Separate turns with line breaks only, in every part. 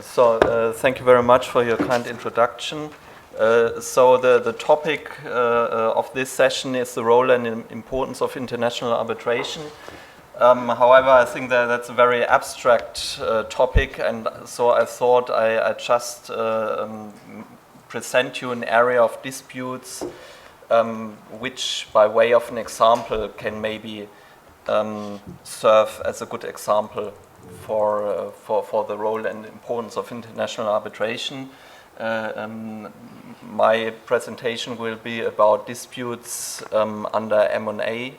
Thank you very much for your kind introduction. The topic of this session is the role and importance of international arbitration. However, I think that's a very abstract topic, and so I thought I just present you an area of disputes which, by way of an example, can maybe serve as a good example for the role and importance of international arbitration. My presentation will be about disputes under M&A,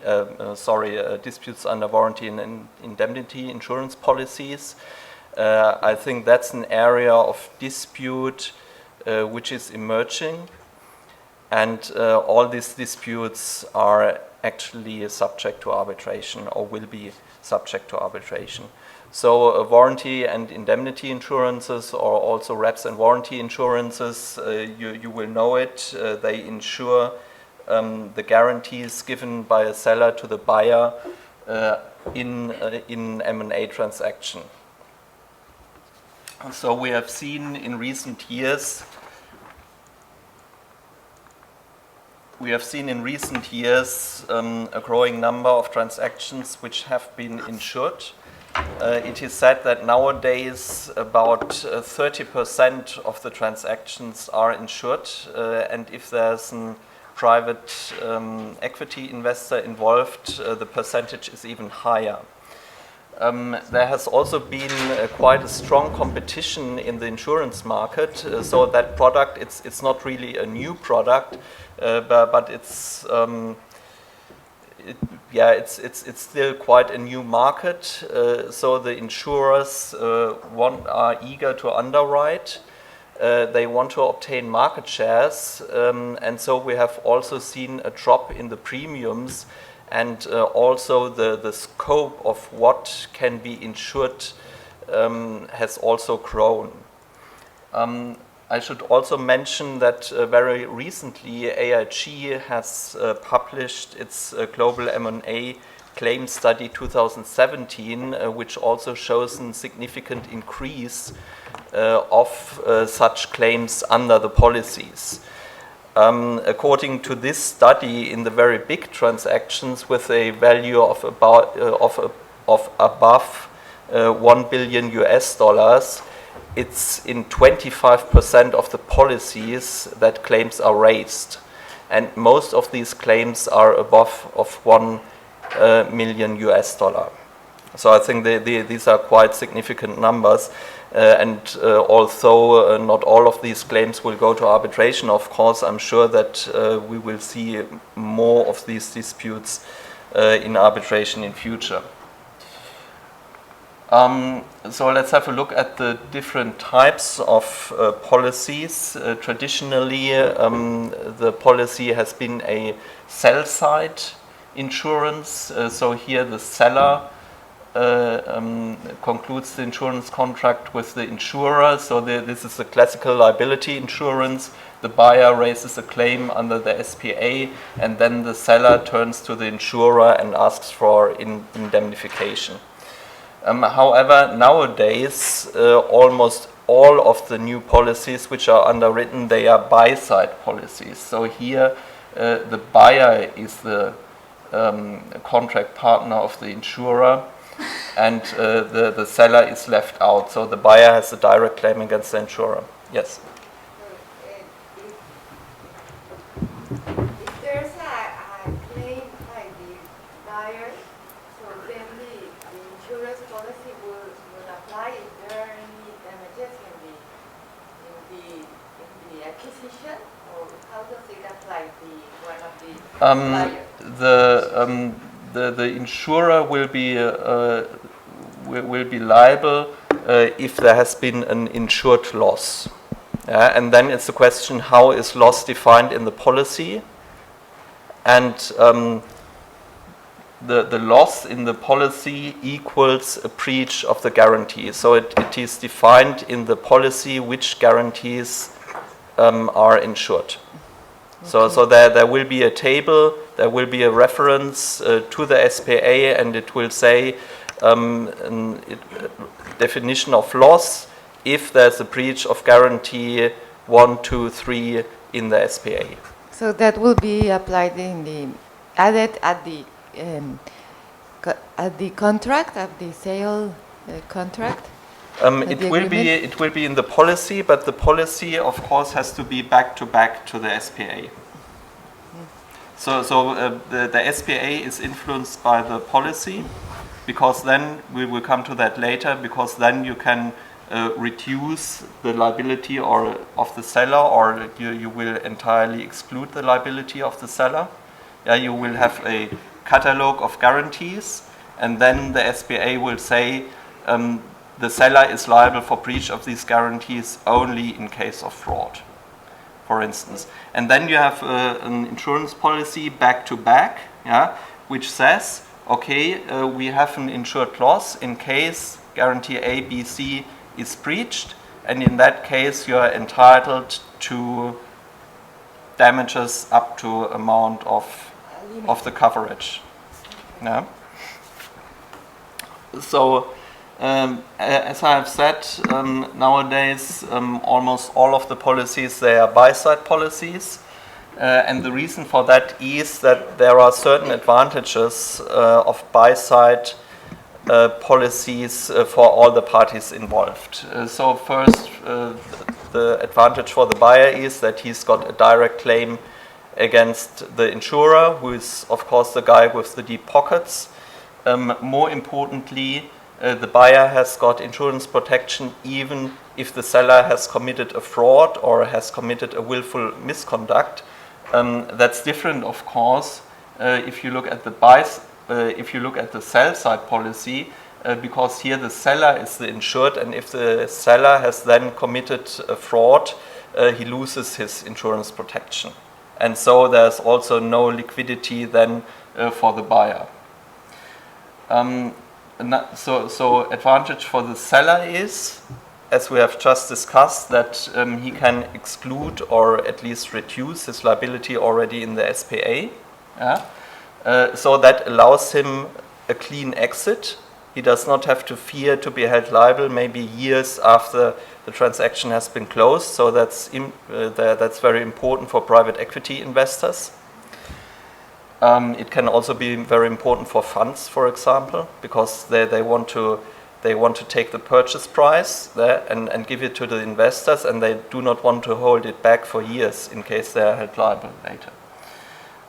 disputes under warranty and indemnity insurance policies. I think that's an area of dispute which is emerging, and all these disputes are actually subject to arbitration or will be subject to arbitration. So warranty and indemnity insurances, or also reps and warranty insurances, you will know it. They insure the guarantees given by a seller to the buyer in M&A transaction. So we have seen in recent years a growing number of transactions which have been insured. It is said that nowadays about 30% of the transactions are insured, and if there's a private equity investor involved, the percentage is even higher. There has also been quite a strong competition in the insurance market, so that product, it's not really a new product, but it's still quite a new market. So the insurers are eager to underwrite. They want to obtain market shares, and so we have also seen a drop in the premiums, and also the scope of what can be insured has also grown. I should also mention that very recently AIG has published its Global M&A Claim Study 2017, which also shows a significant increase of such claims under the policies. According to this study, in the very big transactions with a value of above $1 billion US, it's in 25% of the policies that claims are raised, and most of these claims are above of $1 million US. So I think these are quite significant numbers, and although not all of these claims will go to arbitration, of course, I'm sure that we will see more of these disputes in arbitration in future. So let's have a look at the different types of policies. Traditionally, the policy has been a sell-side insurance. So here the seller concludes the insurance contract with the insurer. So this is a classical liability insurance. The buyer raises a claim under the SPA, and then the seller turns to the insurer and asks for indemnification. However, nowadays, almost all of the new policies which are underwritten, they are buy-side policies. So here, the buyer is the contract partner of the insurer, and the seller is left out. So the buyer has a direct claim against the insurer. Yes?
If there's a claim by the buyer, so then the insurance policy will apply if there are any damages in the acquisition, or how does it apply one of the buyers?
The insurer will be liable if there has been an insured loss. And then it's a question, how is loss defined in the policy? And the loss in the policy equals a breach of the guarantee. So it is defined in the policy which guarantees are insured. Okay. So there will be a table, there will be a reference to the SPA, and it will say definition of loss if there's a breach of guarantee 1, 2, 3 in the SPA.
So that will be applied in the added at the contract, at the sale contract.
It will be in the policy, but the policy, of course, has to be back to the SPA. So the SPA is influenced by the policy, because then we will come to that later. Because then you can reduce the liability of the seller, or you will entirely exclude the liability of the seller. Yeah, you will have a catalog of guarantees, and then the SPA will say the seller is liable for breach of these guarantees only in case of fraud, for instance. And then you have an insurance policy back to back, yeah, which says, okay, we have an insured clause in case guarantee A, B, C is breached, and in that case you are entitled to damages up to amount of the coverage. Yeah. So as I have said, nowadays almost all of the policies, they are buy-side policies, and the reason for that is that there are certain advantages of buy-side policies for all the parties involved. So first, the advantage for the buyer is that he's got a direct claim against the insurer, who is of course the guy with the deep pockets. More importantly, the buyer has got insurance protection even if the seller has committed a fraud or has committed a willful misconduct. That's different, of course, if you look at the sell side policy, because here the seller is the insured, and if the seller has then committed a fraud, he loses his insurance protection, and so there's also no liquidity then for the buyer. So advantage for the seller is, as we have just discussed, that he can exclude or at least reduce his liability already in the SPA. Yeah? So that allows him a clean exit. He does not have to fear to be held liable maybe years after the transaction has been closed. So that's very important for private equity investors. It can also be very important for funds, for example, because they want to take the purchase price there and give it to the investors, and they do not want to hold it back for years in case they are held liable later.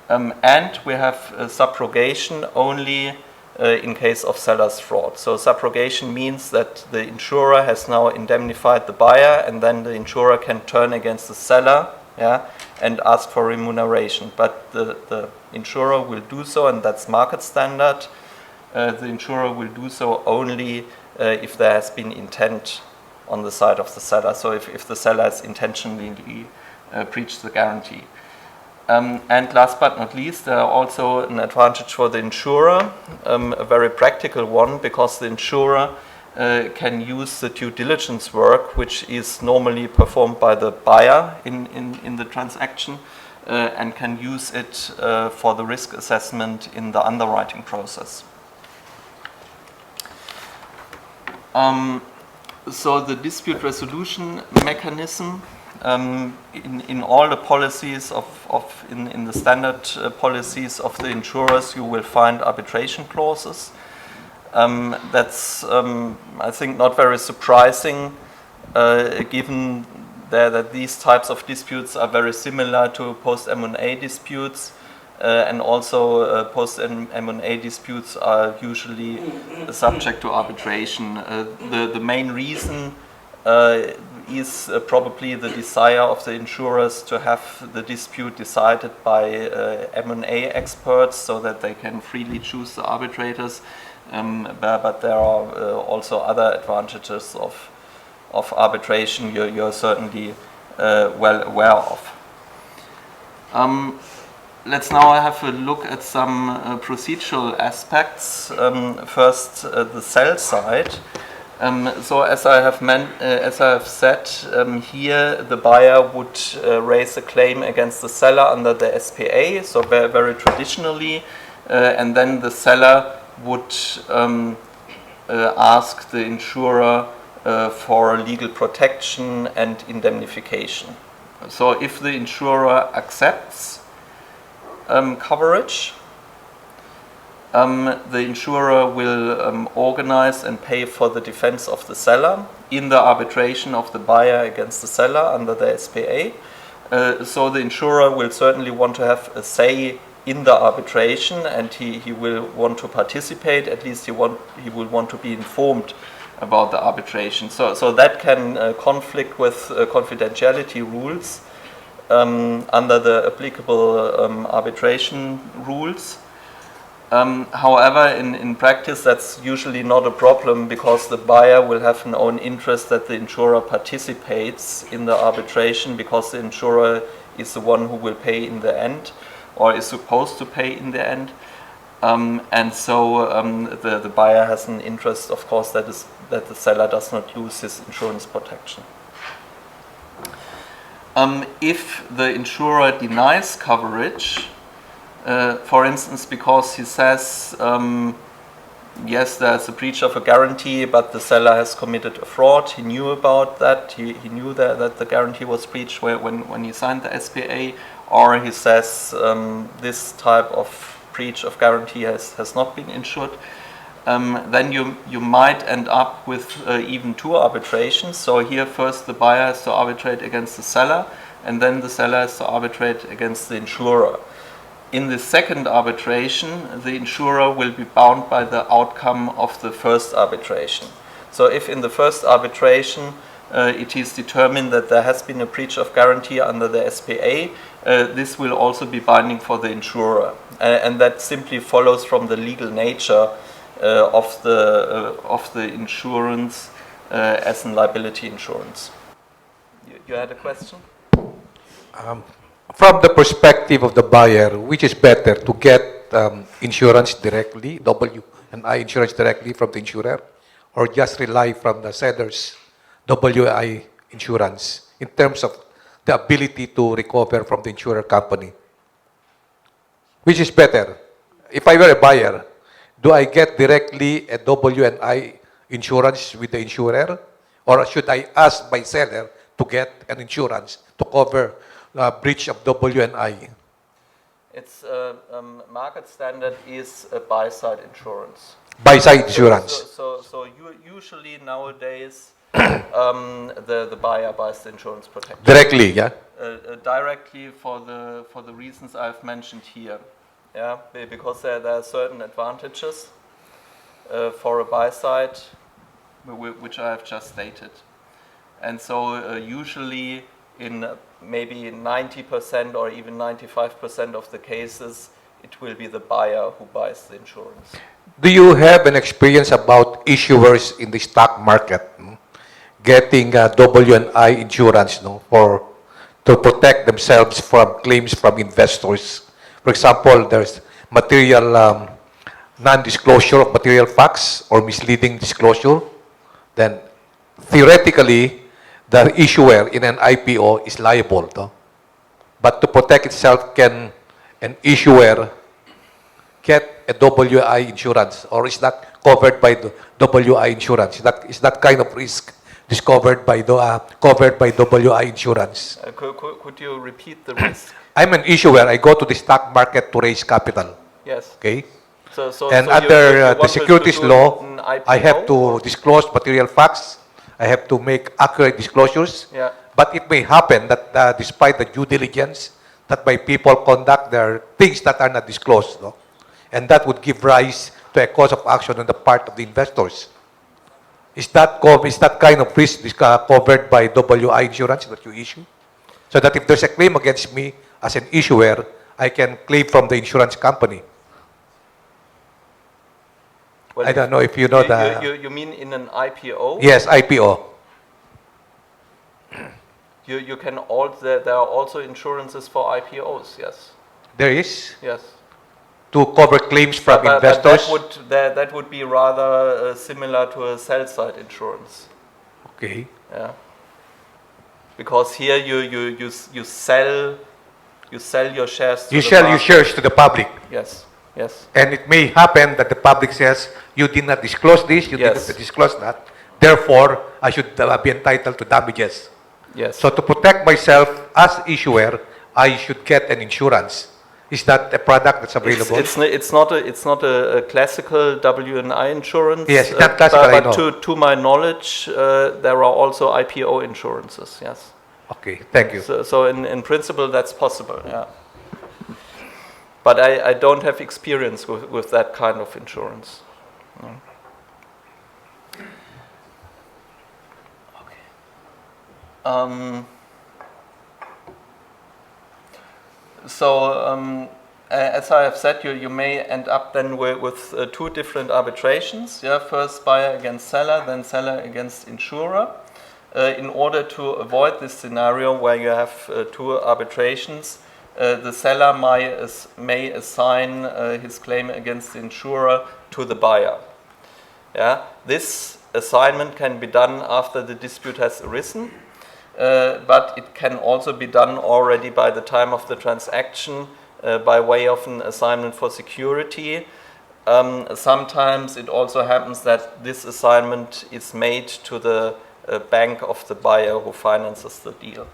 And we have subrogation only in case of seller's fraud. So subrogation means that the insurer has now indemnified the buyer, and then the insurer can turn against the seller, yeah, and ask for remuneration. But the insurer will do so, and that's market standard. The insurer will do so only if there has been intent on the side of the seller. So if the seller has intentionally breached the guarantee. And last but not least, there are also an advantage for the insurer, a very practical one, because the insurer can use the due diligence work, which is normally performed by the buyer in the transaction, and can use it for the risk assessment in the underwriting process. So the dispute resolution mechanism, in all the policies in the standard policies of the insurers, you will find arbitration clauses. That's I think not very surprising, given that these types of disputes are very similar to post-M&A disputes, and also post-M&A disputes are usually subject to arbitration. The main reason is probably the desire of the insurers to have the dispute decided by M&A experts so that they can freely choose the arbitrators. But there are also other advantages of arbitration you're certainly well aware of. Let's now have a look at some procedural aspects. First, the sell side. So as I have said, here the buyer would raise a claim against the seller under the SPA, so very traditionally, and then the seller would ask the insurer for legal protection and indemnification. So if the insurer accepts coverage, the insurer will organize and pay for the defense of the seller in the arbitration of the buyer against the seller under the SPA. So the insurer will certainly want to have a say in the arbitration, and he will want to participate. At least he will want to be informed about the arbitration. So that can conflict with confidentiality rules under the applicable arbitration rules. However, in practice, that's usually not a problem, because the buyer will have an own interest that the insurer participates in the arbitration, because the insurer is the one who will pay in the end, or is supposed to pay in the end. And so the buyer has an interest, of course, that the seller does not lose his insurance protection. If the insurer denies coverage, for instance, because he says, yes, there's a breach of a guarantee, but the seller has committed a fraud, he knew about that, he knew that the guarantee was breached when he signed the SPA, or he says this type of breach of guarantee has not been insured, then you might end up with even two arbitrations. So here first the buyer has to arbitrate against the seller, and then the seller has to arbitrate against the insurer. In the second arbitration, the insurer will be bound by the outcome of the first arbitration. So if in the first arbitration it is determined that there has been a breach of guarantee under the SPA, this will also be binding for the insurer. And that simply follows from the legal nature of the insurance as a liability insurance. You had a question?
From the perspective of the buyer, which is better, to get insurance directly, W&I insurance directly from the insurer, or just rely from the seller's W&I insurance in terms of the ability to recover from the insurer company? Which is better? If I were a buyer, do I get directly a W&I insurance with the insurer, or should I ask my seller to get an insurance to cover breach of W&I?
Its market standard is a buy-side insurance.
Buy-side insurance.
So usually nowadays the buyer buys the insurance protection
Directly, yeah?
Directly for the reasons I've mentioned here. Yeah, because there are certain advantages for a buy-side, which I have just stated. And so usually in maybe 90% or even 95% of the cases, it will be the buyer who buys the insurance.
Do you have an experience about issuers in the stock market getting W&I insurance to protect themselves from claims from investors? For example, there's material non-disclosure of material facts or misleading disclosure. Then theoretically, the issuer in an IPO is liable. But to protect itself, can an issuer get a WI insurance, or is that covered by the WI insurance? Is that kind of risk covered by WI insurance?
Could you repeat the risk?
I'm an issuer. I go to the stock market to raise capital.
Yes.
Okay.
So
under
you
the securities law,
an IPO,
I have to disclose material facts. I have to make accurate disclosures.
Yeah.
But it may happen that despite the due diligence that my people conduct, there are things that are not disclosed. And that would give rise to a cause of action on the part of the investors. Is that kind of risk covered by WI insurance that you issue? So that if there's a claim against me as an issuer, I can claim from the insurance company.
Well,
I don't know if you know that.
You mean in an IPO?
Yes, IPO.
You can there are also insurances for IPOs, yes.
There is?
Yes.
To cover claims from investors?
But that would be rather similar to a sell-side insurance.
Okay.
Yeah. Because here you sell your shares to
You
the
sell your
market.
shares to the public.
Yes. Yes.
And it may happen that the public says, you did not disclose this, you did
Yes.
not disclose that. Therefore, I should be entitled to damages.
Yes.
So to protect myself as issuer, I should get an insurance. Is that a product that's available?
It's not a classical W&I insurance.
Yes, it's not classical, I know.
But to my knowledge, there are also IPO insurances. Yes.
Okay, thank you.
So in principle, that's possible. Yeah. But I don't have experience with that kind of insurance. No. Okay. As I have said, you may end up then with two different arbitrations. Yeah, first buyer against seller, then seller against insurer. In order to avoid this scenario where you have two arbitrations, the seller may assign his claim against the insurer to the buyer. Yeah, this assignment can be done after the dispute has arisen, but it can also be done already by the time of the transaction by way of an assignment for security. Sometimes it also happens that this assignment is made to the bank of the buyer who finances the deal.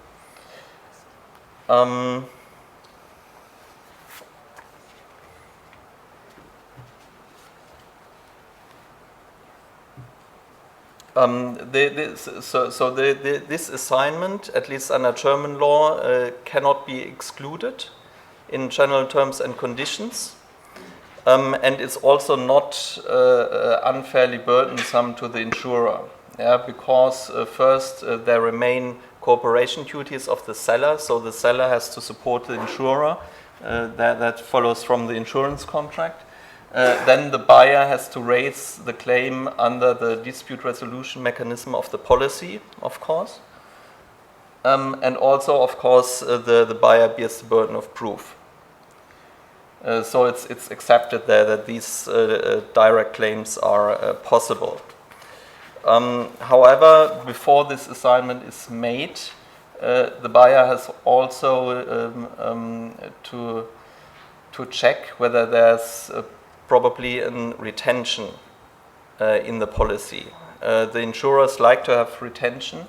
This assignment, at least under German law, cannot be excluded in general terms and conditions, and it's also not unfairly burdensome to the insurer. Yeah, because first there remain cooperation duties of the seller, so the seller has to support the insurer. That follows from the insurance contract. Then the buyer has to raise the claim under the dispute resolution mechanism of the policy, of course. And also, of course, the buyer bears the burden of proof. So it's accepted there that these direct claims are possible. However, before this assignment is made, the buyer has also to check whether there's probably a retention in the policy. The insurers like to have retention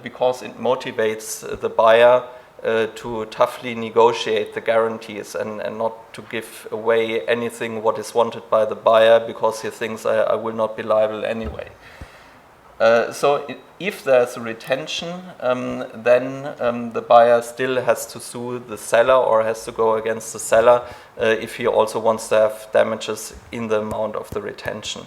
because it motivates the buyer to toughly negotiate the guarantees and not to give away anything what is wanted by the buyer because he thinks I will not be liable anyway. So if there's a retention, then the buyer still has to sue the seller or has to go against the seller if he also wants to have damages in the amount of the retention.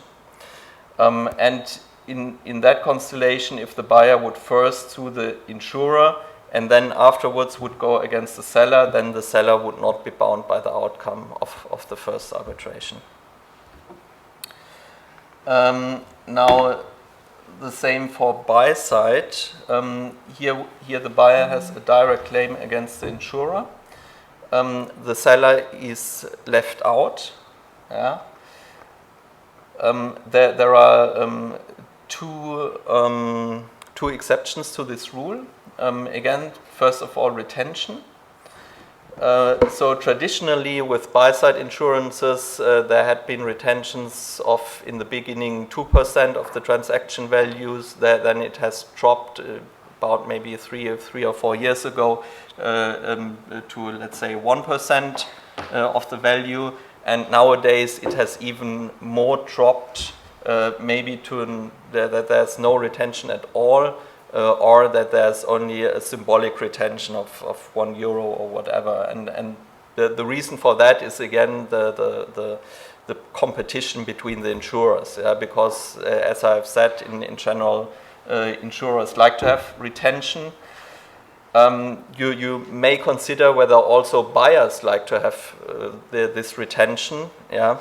And in that constellation, if the buyer would first sue the insurer and then afterwards would go against the seller, then the seller would not be bound by the outcome of the first arbitration. Now, the same for buy side. Here the buyer has a direct claim against the insurer. The seller is left out. Yeah. There are two exceptions to this rule. Again, first of all, retention. So traditionally with buy-side insurances, there had been retentions of, in the beginning, 2% of the transaction values. Then it has dropped about maybe three or 4 years ago to, let's say, 1% of the value. And nowadays it has even more dropped, maybe to that there's no retention at all. Or that there's only a symbolic retention of €1 or whatever, and the reason for that is again the competition between the insurers, yeah? Because as I've said, in general, insurers like to have retention. You may consider whether also buyers like to have this retention, yeah.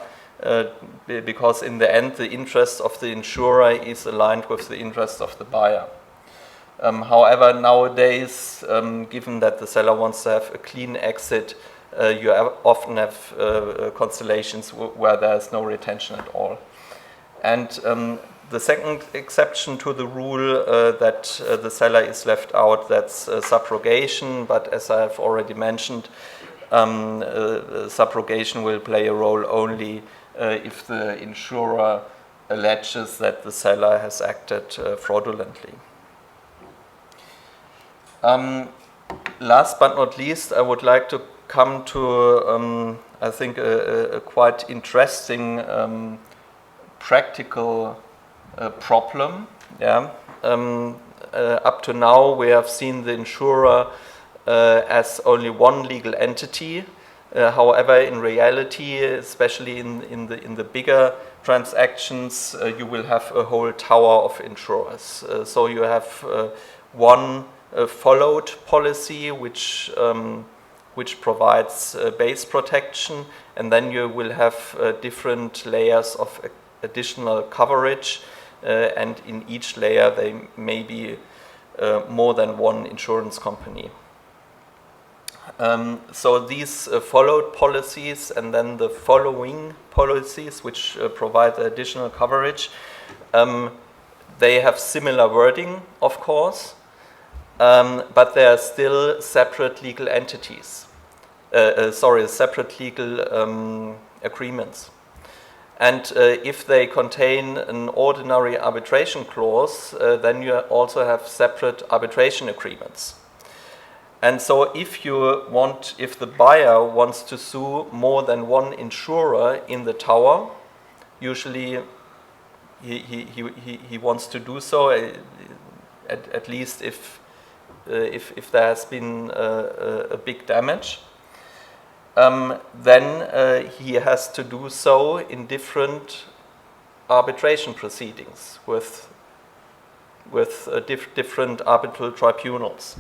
Because in the end, the interest of the insurer is aligned with the interest of the buyer. However, nowadays, given that the seller wants to have a clean exit, you often have constellations where there's no retention at all. And the second exception to the rule that the seller is left out, that's subrogation, but as I have already mentioned, subrogation will play a role only if the insurer alleges that the seller has acted fraudulently. Last but not least, I would like to come to, I think, a quite interesting practical problem. Yeah. Up to now, we have seen the insurer as only one legal entity. However, in reality, especially in the bigger transactions, you will have a whole tower of insurers. So you have one followed policy which provides base protection, and then you will have different layers of additional coverage, and in each layer there may be more than one insurance company. So these followed policies and then the following policies which provide additional coverage, they have similar wording, of course, but they are still separate legal entities. Separate legal agreements. And if they contain an ordinary arbitration clause, then you also have separate arbitration agreements. And so if the buyer wants to sue more than one insurer in the tower, usually he wants to do so, at least if there has been a big damage, then he has to do so in different arbitration proceedings with different arbitral tribunals.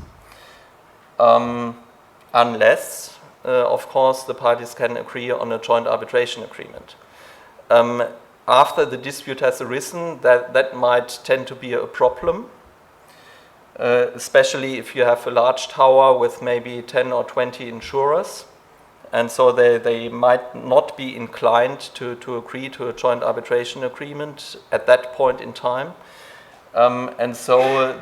Unless, of course, the parties can agree on a joint arbitration agreement. After the dispute has arisen, that might tend to be a problem, especially if you have a large tower with maybe 10 or 20 insurers, and so they might not be inclined to agree to a joint arbitration agreement at that point in time. And so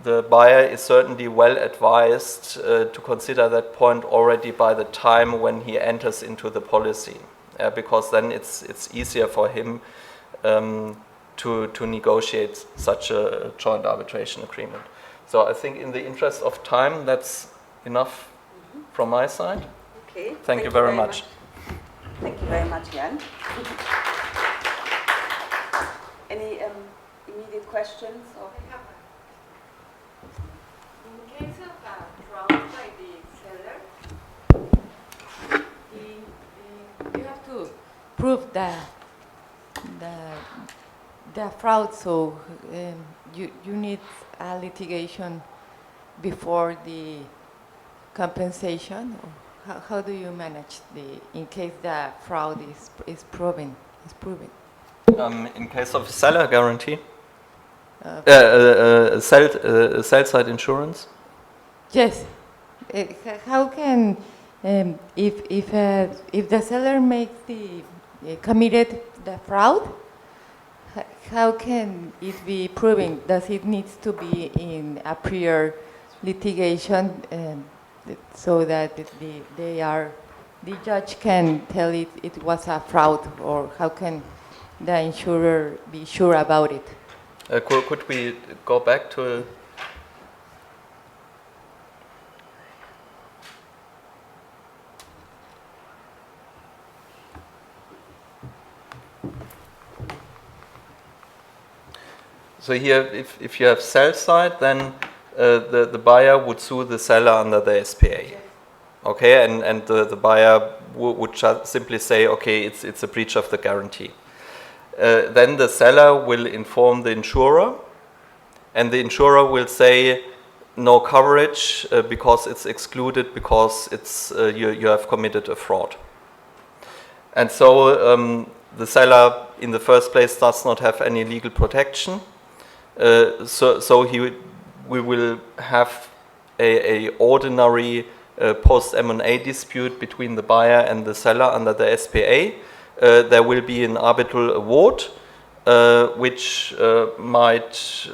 the buyer is certainly well advised to consider that point already by the time when he enters into the policy, because then it's easier for him to negotiate such a joint arbitration agreement. So I think in the interest of time, that's enough from my side.
Okay.
Thank you very much.
Thank you very much, Jan. Any immediate questions? Or?
In case of fraud by the seller, you have to prove the fraud, so you need a litigation before the compensation. How do you manage in case the fraud is proven?
In case of seller guarantee, sell-side insurance.
Yes. How can if the seller makes committed the fraud? How can it be proven? Does it need to be in a prior litigation, so that the judge can tell it was a fraud, or how can the insurer be sure about it?
Could we go back to? So here, if you have sell side, then the buyer would sue the seller under the SPA. Okay, and the buyer would simply say, okay, it's a breach of the guarantee. Then the seller will inform the insurer, and the insurer will say no coverage because it's excluded because it's you have committed a fraud. And so the seller in the first place does not have any legal protection. So we will have a ordinary post M&A dispute between the buyer and the seller under the SPA. There will be an arbitral award, which might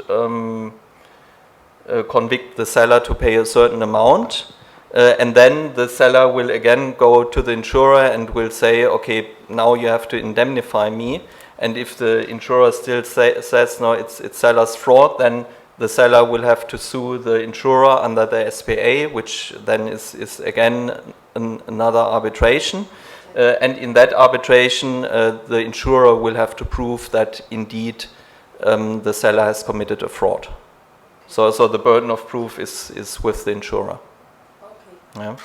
convict the seller to pay a certain amount. And then the seller will again go to the insurer and will say, okay, now you have to indemnify me. And if the insurer still says no, it's seller's fraud, then the seller will have to sue the insurer under the SPA, which then is again another arbitration. And in that arbitration, the insurer will have to prove that indeed the seller has committed a fraud. So the burden of proof is with the insurer.
Okay.
Yeah.